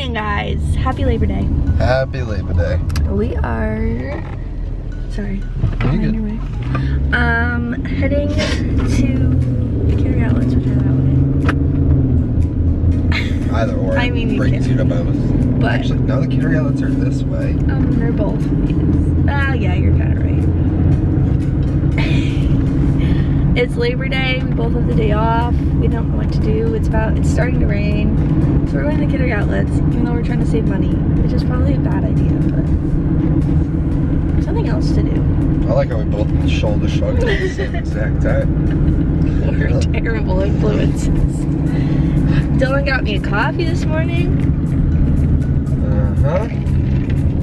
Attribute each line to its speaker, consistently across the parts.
Speaker 1: morning, guys. Happy Labor Day.
Speaker 2: Happy Labor Day.
Speaker 1: We are... Sorry.
Speaker 2: You're good.
Speaker 1: Heading to Carry Outlets, which are that way.
Speaker 2: Either or.
Speaker 1: I mean, you
Speaker 2: brings
Speaker 1: can.
Speaker 2: you to both.
Speaker 1: But...
Speaker 2: Actually, no, the Carry Outlets are this way.
Speaker 1: they're both. Yeah, you're kind of right. It's Labor Day. We both have the day off. We don't know what to do. It's starting to rain. So we're going to Carry Outlets, even though we're trying to save money, which is probably a bad idea, but there's something else to do.
Speaker 2: I like how we both shoulder shrugged at the same exact time.
Speaker 1: We're terrible influences. Dylan got me a coffee this morning.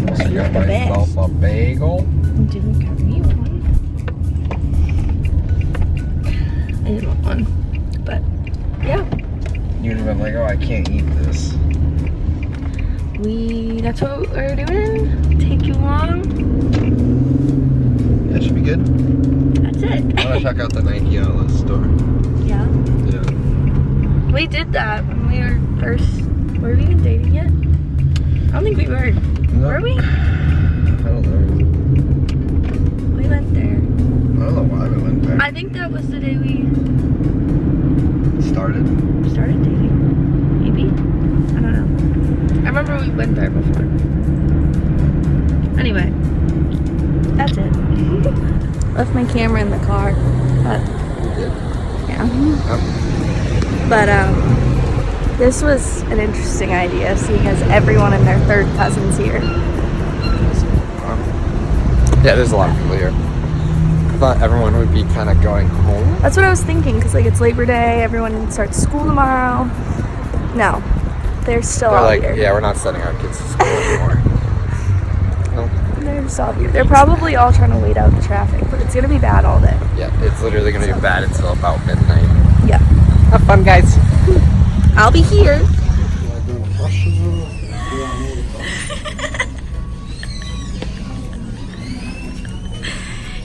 Speaker 2: Also got myself a bagel.
Speaker 1: Didn't got me one. I didn't want one, but yeah.
Speaker 2: You would have been like, oh, I can't eat this.
Speaker 1: That's what we're doing. Take you along.
Speaker 2: That should be good.
Speaker 1: That's it.
Speaker 2: I want to check out the Nike outlet store.
Speaker 1: Yeah.
Speaker 2: Yeah.
Speaker 1: We did that when we were first. Were we even dating yet? I don't think we were.
Speaker 2: No.
Speaker 1: Were we?
Speaker 2: I don't know.
Speaker 1: We went there.
Speaker 2: I don't know why we went there.
Speaker 1: I think that was the day we
Speaker 2: started
Speaker 1: dating. Maybe? I don't know. I remember we went there before. Anyway, that's it. Left my camera in the car. But, yeah. But this was an interesting idea, seeing as everyone and their third cousin's here.
Speaker 2: Yeah, there's a lot of people here. I thought everyone would be kind of going home.
Speaker 1: That's what I was thinking, because like it's Labor Day, everyone starts school tomorrow. No, they're still all here.
Speaker 2: Yeah, we're not sending our kids to school anymore. No.
Speaker 1: They're just all here. They're probably all trying to wait out the traffic, but it's gonna be bad all day.
Speaker 2: Yeah, it's literally gonna be bad until about midnight.
Speaker 1: Yeah.
Speaker 2: Have fun, guys.
Speaker 1: I'll be here.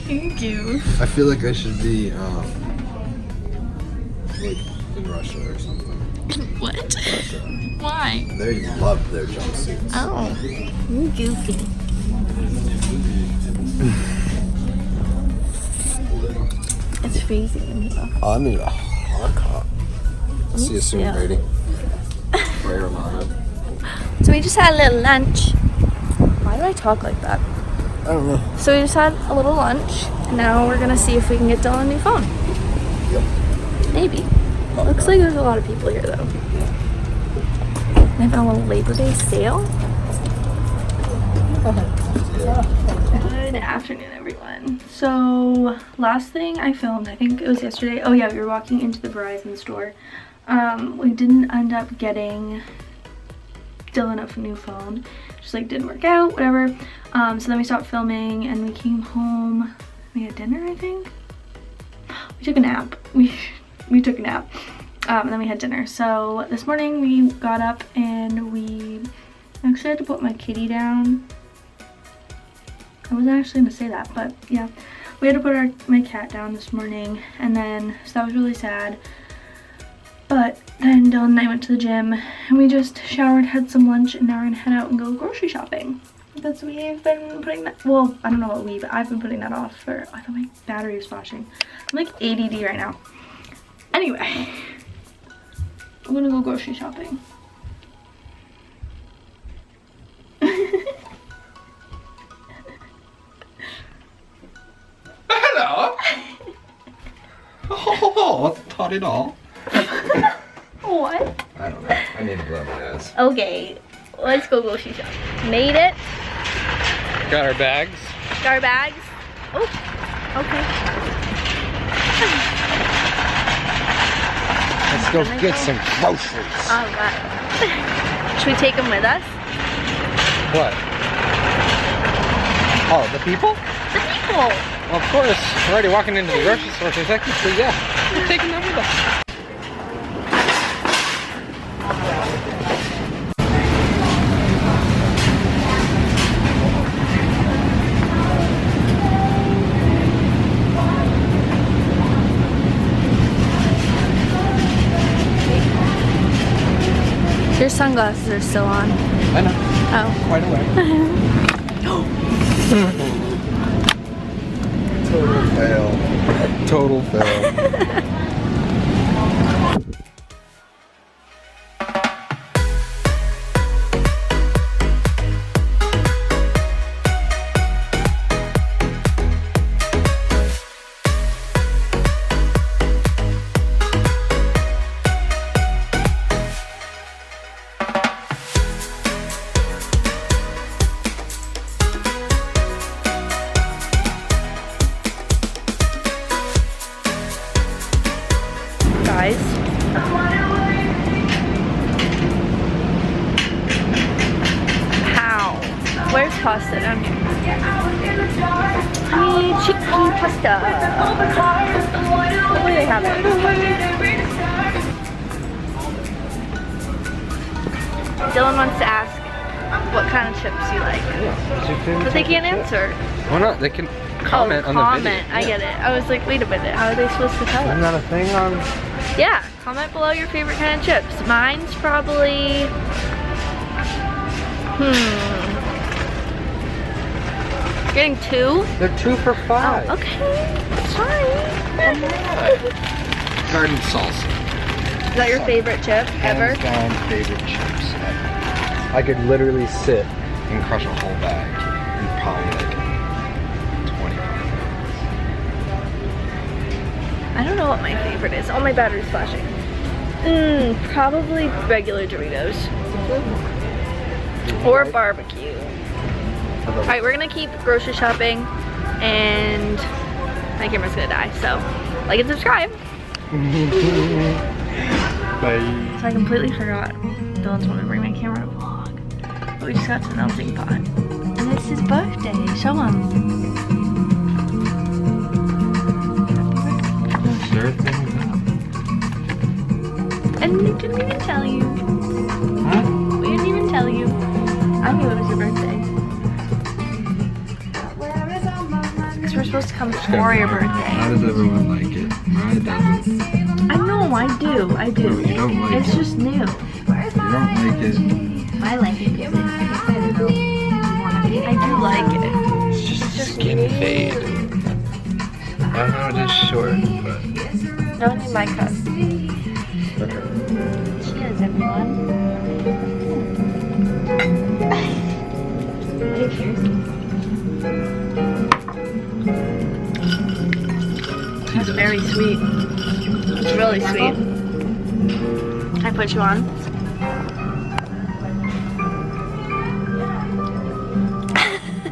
Speaker 1: Thank you.
Speaker 2: I feel like I should be like in Russia or something.
Speaker 1: What?
Speaker 2: Russia.
Speaker 1: Why?
Speaker 2: They love their jumpsuits.
Speaker 1: Oh, you goofy. It's freezing.
Speaker 2: I need a hot cup. See you soon,
Speaker 1: Yeah.
Speaker 2: Brady. Very reminded.
Speaker 1: So we just had a little lunch. Why do I talk like that?
Speaker 2: I don't know.
Speaker 1: So we just had a little lunch. And now we're gonna see if we can get Dylan a new phone.
Speaker 2: Yep.
Speaker 1: Maybe. Looks like there's a lot of people here though. They have a little Labor Day sale. Good afternoon, everyone. So last thing I filmed, I think it was yesterday. Oh yeah, we were walking into the Verizon store. We didn't end up getting Dylan a new phone. Just like didn't work out, whatever. So then we stopped filming and we came home. We had dinner, I think. We took a nap. We took a nap. And then we had dinner. So this morning we got up and we actually had to put my kitty down. I wasn't actually gonna say that, but yeah. We had to put my cat down this morning, and then, so that was really sad. But then Dylan and I went to the gym, and we just showered, had some lunch, and now we're gonna head out and go grocery shopping. Because we've been putting that, well, I don't know what but I've been putting that off for, I thought my battery was flashing. I'm like ADD right now. Anyway, I'm gonna go grocery shopping.
Speaker 2: Hello. Oh, not at all.
Speaker 1: What?
Speaker 2: I don't know. I need to blow my nose.
Speaker 1: Okay, let's go grocery shopping. Made it.
Speaker 2: Got our bags.
Speaker 1: Got our bags. Oh, okay.
Speaker 2: Let's go get some groceries.
Speaker 1: All right. Should we take them with us?
Speaker 2: What? Oh, the people?
Speaker 1: The people.
Speaker 2: Well, of course. We're already walking into the grocery store, so technically, yeah. We're taking them with us.
Speaker 1: Your sunglasses are still on.
Speaker 2: I know.
Speaker 1: Oh.
Speaker 2: Quite away. Total fail. Total fail.
Speaker 1: Guys. How? Where's pasta down here? I need chicken pasta. Where do they have it? Dylan wants to ask what kind of chips you like. But they can't answer.
Speaker 2: Why not? They can comment on the video.
Speaker 1: I get it. I was like, wait a minute, how are they supposed to tell
Speaker 2: Isn't
Speaker 1: us?
Speaker 2: that a thing on?
Speaker 1: Yeah, comment below your favorite kind of chips. Mine's probably, You're getting 2?
Speaker 2: They're 2 for $5.
Speaker 1: Oh, okay, sorry.
Speaker 2: Garden salsa.
Speaker 1: Is that your favorite chip ever?
Speaker 2: Hands down favorite chips ever. I could literally sit and crush a whole bag in probably like 25 minutes.
Speaker 1: I don't know what my favorite is. Oh, my battery's flashing. Probably regular Doritos. Or barbecue. Alright, we're gonna keep grocery shopping and my camera's gonna die, so like and subscribe.
Speaker 2: Bye.
Speaker 1: So I completely forgot Dylan's wanted to bring my camera to vlog. But we just got to the melting pot. And it's his birthday. Show him.
Speaker 2: Stir things up.
Speaker 1: And we didn't even tell you.
Speaker 2: Huh?
Speaker 1: We didn't even tell you. I knew it was your birthday. Because we're supposed to come before your birthday.
Speaker 2: How does everyone like it? Mariah doesn't.
Speaker 1: I know, I do. I do.
Speaker 2: No, you don't like
Speaker 1: it's
Speaker 2: it.
Speaker 1: just new.
Speaker 2: You don't like it.
Speaker 1: I like it because I do like it.
Speaker 2: It's just skin fade. I know it is short, but.
Speaker 1: No, I need my cup.
Speaker 2: Okay.
Speaker 1: Cheers, everyone. Hey, cheers. That's very sweet. It's really sweet. Can I put you on?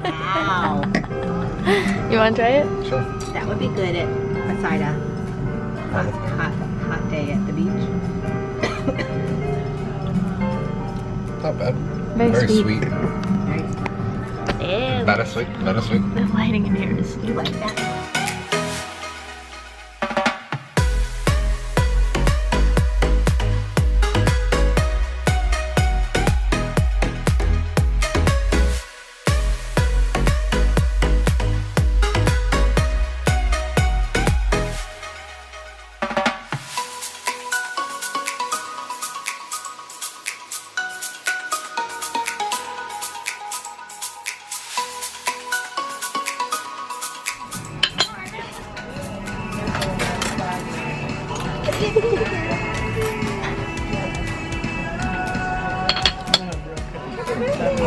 Speaker 3: Wow.
Speaker 1: You want to try it?
Speaker 2: Sure.
Speaker 3: That would be good beside a hot day at the beach.
Speaker 2: Not bad.
Speaker 1: Very
Speaker 2: sweet.
Speaker 1: Ew.
Speaker 2: Not as sweet. Not as sweet.
Speaker 1: The lighting in here is.
Speaker 3: You like that?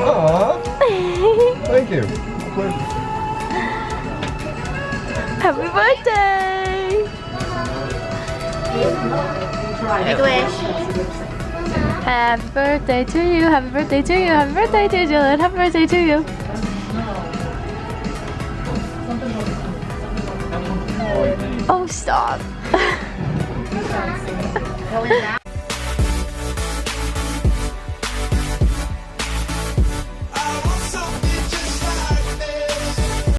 Speaker 2: Aww. Thank you.
Speaker 1: Happy birthday!
Speaker 3: Make a wish.
Speaker 1: Happy birthday to you, happy birthday to you, happy birthday to Dylan, happy birthday to you. Oh, stop.
Speaker 3: Going down.